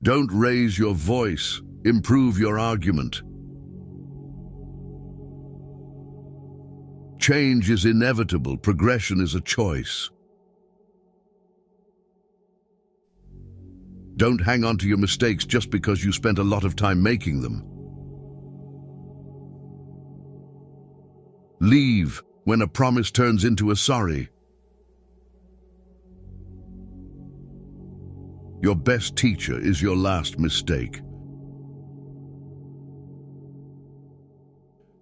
Don't raise your voice. Improve your argument. Change is inevitable. Progression is a choice. Don't hang on to your mistakes just because you spent a lot of time making them. Leave when a promise turns into a sorry. Your best teacher is your last mistake.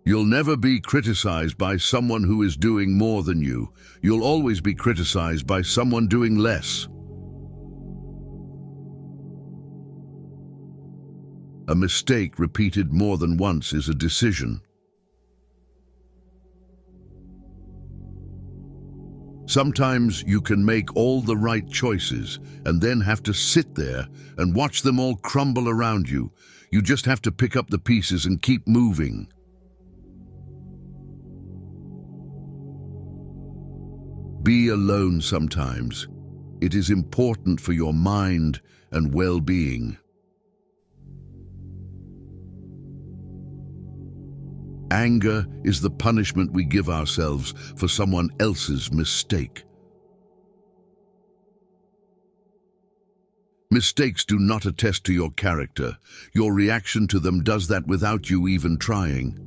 You'll never be criticized by someone who is doing more than you. You'll always be criticized by someone doing less. A mistake repeated more than once is a decision. Sometimes you can make all the right choices and then have to sit there and watch them all crumble around you. You just have to pick up the pieces and keep moving. Be alone sometimes. It is important for your mind and well-being. Anger is the punishment we give ourselves for someone else's mistake. Mistakes do not attest to your character. Your reaction to them does that without you even trying.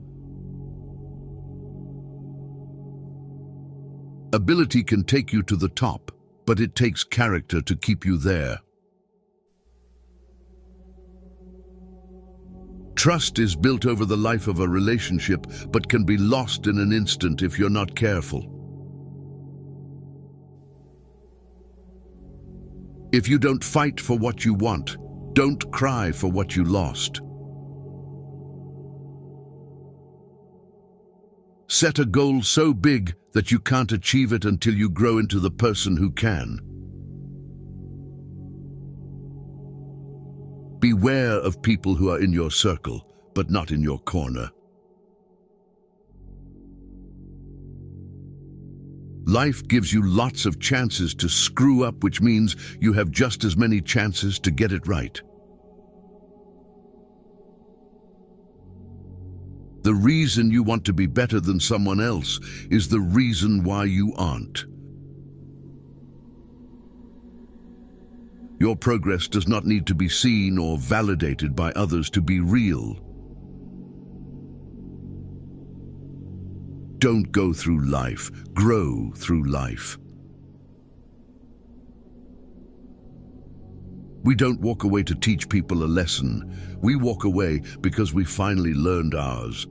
Ability can take you to the top, but it takes character to keep you there. Trust is built over the life of a relationship, but can be lost in an instant if you're not careful. If you don't fight for what you want, don't cry for what you lost. Set a goal so big that you can't achieve it until you grow into the person who can. Beware of people who are in your circle, but not in your corner. Life gives you lots of chances to screw up, which means you have just as many chances to get it right. The reason you want to be better than someone else is the reason why you aren't. Your progress does not need to be seen or validated by others to be real. Don't go through life, grow through life. We don't walk away to teach people a lesson. We walk away because we finally learned ours.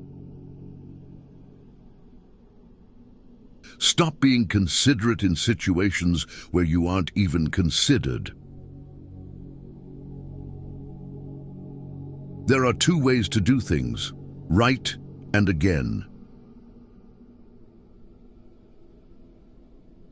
Stop being considerate in situations where you aren't even considered. There are two ways to do things, right and again.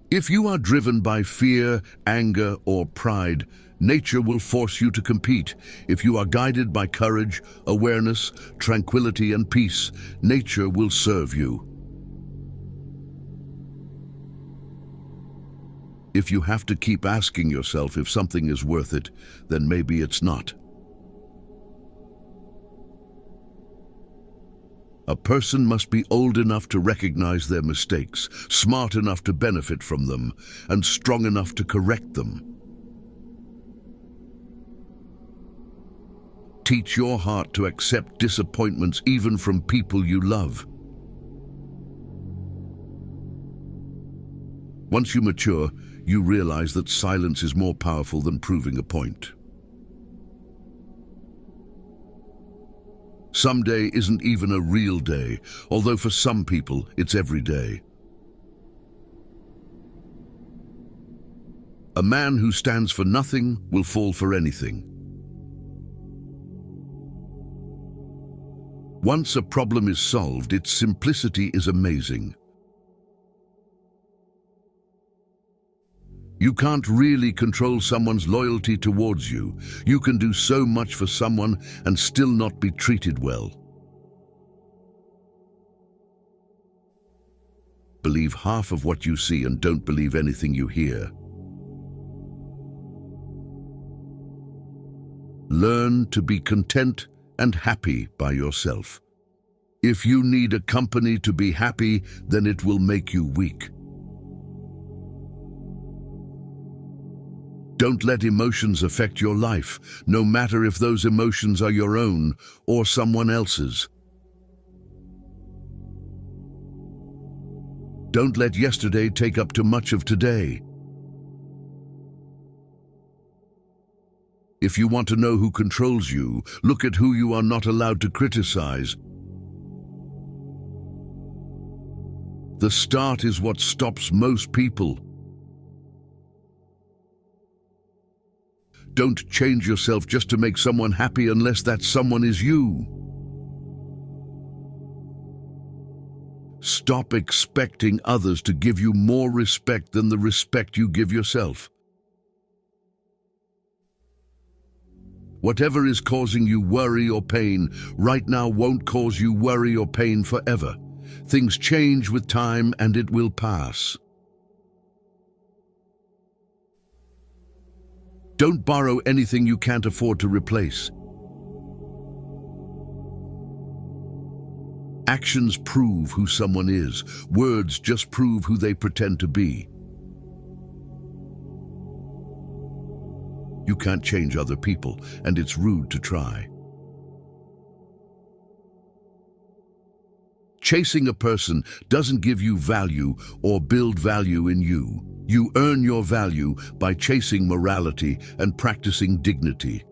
If you are driven by fear, anger, or pride, nature will force you to compete. If you are guided by courage, awareness, tranquility, and peace, nature will serve you. If you have to keep asking yourself if something is worth it, then maybe it's not. A person must be old enough to recognize their mistakes, smart enough to benefit from them, and strong enough to correct them. Teach your heart to accept disappointments even from people you love. Once you mature, you realize that silence is more powerful than proving a point. Someday isn't even a real day, although for some people it's every day. A man who stands for nothing will fall for anything. Once a problem is solved, its simplicity is amazing. You can't really control someone's loyalty towards you. You can do so much for someone and still not be treated well. Believe half of what you see and don't believe anything you hear. Learn to be content and happy by yourself. If you need a company to be happy, then it will make you weak. Don't let emotions affect your life, no matter if those emotions are your own or someone else's. Don't let yesterday take up too much of today. If you want to know who controls you, look at who you are not allowed to criticize. The start is what stops most people. Don't change yourself just to make someone happy unless that someone is you. Stop expecting others to give you more respect than the respect you give yourself. Whatever is causing you worry or pain right now won't cause you worry or pain forever. Things change with time and it will pass. Don't borrow anything you can't afford to replace. Actions prove who someone is. Words just prove who they pretend to be. You can't change other people, and it's rude to try. Chasing a person doesn't give you value or build value in you. You earn your value by chasing morality and practicing dignity.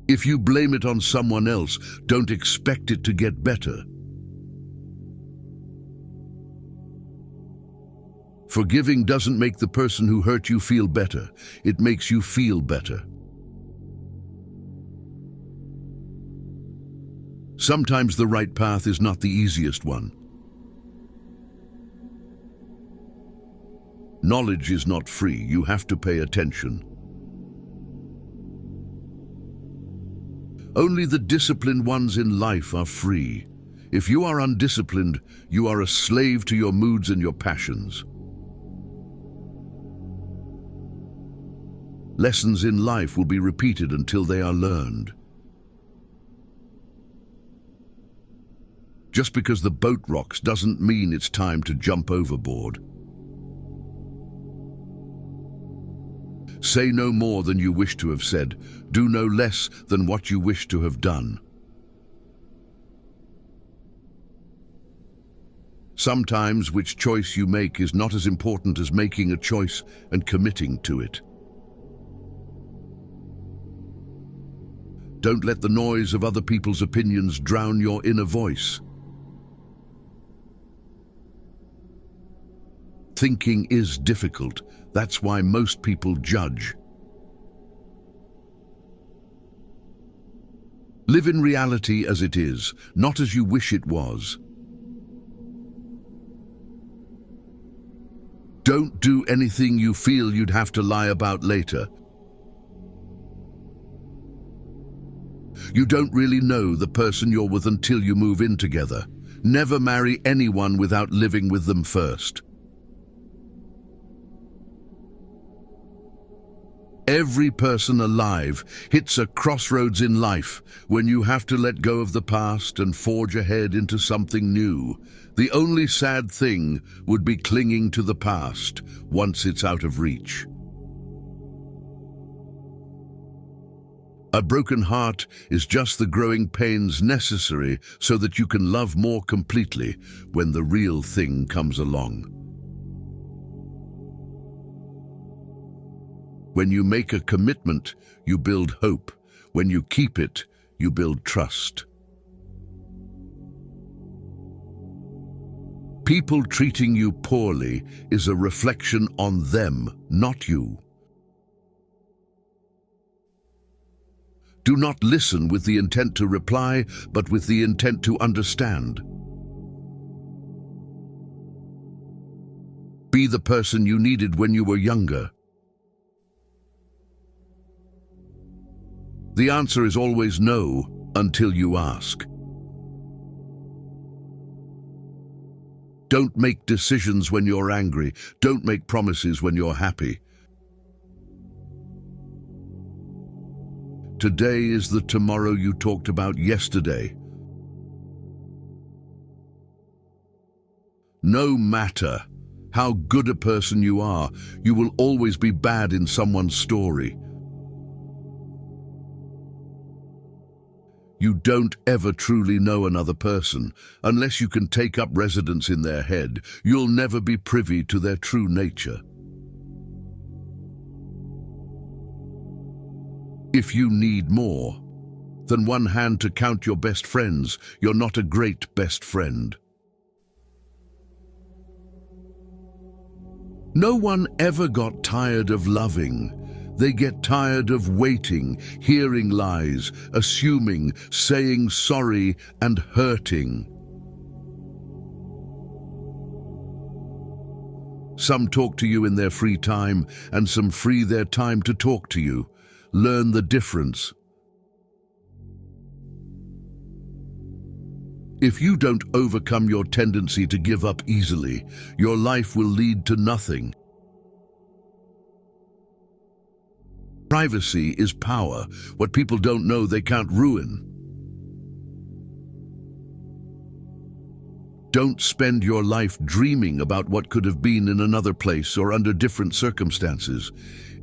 If you blame it on someone else, don't expect it to get better. Forgiving doesn't make the person who hurt you feel better. It makes you feel better. Sometimes the right path is not the easiest one. Knowledge is not free. You have to pay attention. Only the disciplined ones in life are free. If you are undisciplined, you are a slave to your moods and your passions. Lessons in life will be repeated until they are learned. Just because the boat rocks doesn't mean it's time to jump overboard. Say no more than you wish to have said. Do no less than what you wish to have done. Sometimes which choice you make is not as important as making a choice and committing to it. Don't let the noise of other people's opinions drown your inner voice. Thinking is difficult. That's why most people judge. Live in reality as it is, not as you wish it was. Don't do anything you feel you'd have to lie about later. You don't really know the person you're with until you move in together. Never marry anyone without living with them first. Every person alive hits a crossroads in life when you have to let go of the past and forge ahead into something new. The only sad thing would be clinging to the past once it's out of reach. A broken heart is just the growing pains necessary so that you can love more completely when the real thing comes along. When you make a commitment, you build hope. When you keep it, you build trust. People treating you poorly is a reflection on them, not you. Do not listen with the intent to reply, but with the intent to understand. Be the person you needed when you were younger. The answer is always no, until you ask. Don't make decisions when you're angry. Don't make promises when you're happy. Today is the tomorrow you talked about yesterday. No matter how good a person you are, you will always be bad in someone's story. You don't ever truly know another person. Unless you can take up residence in their head, you'll never be privy to their true nature. If you need more than one hand to count your best friends, you're not a great best friend. No one ever got tired of loving. They get tired of waiting, hearing lies, assuming, saying sorry, and hurting. Some talk to you in their free time, and some free their time to talk to you. Learn the difference. If you don't overcome your tendency to give up easily, your life will lead to nothing. Privacy is power. What people don't know, they can't ruin. Don't spend your life dreaming about what could have been in another place or under different circumstances.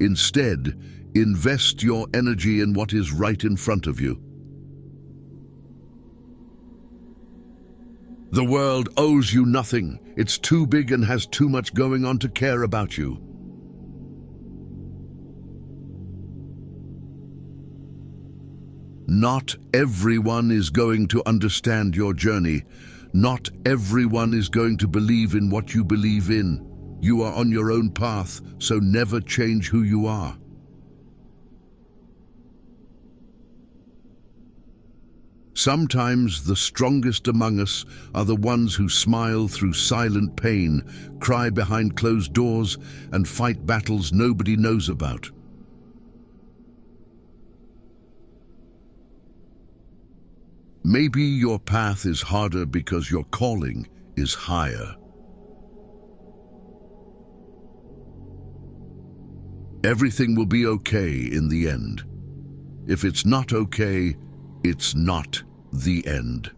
Instead, invest your energy in what is right in front of you. The world owes you nothing. It's too big and has too much going on to care about you. Not everyone is going to understand your journey. Not everyone is going to believe in what you believe in. You are on your own path, so never change who you are. Sometimes the strongest among us are the ones who smile through silent pain, cry behind closed doors, and fight battles nobody knows about. Maybe your path is harder because your calling is higher. Everything will be okay in the end. If it's not okay, it's not the end.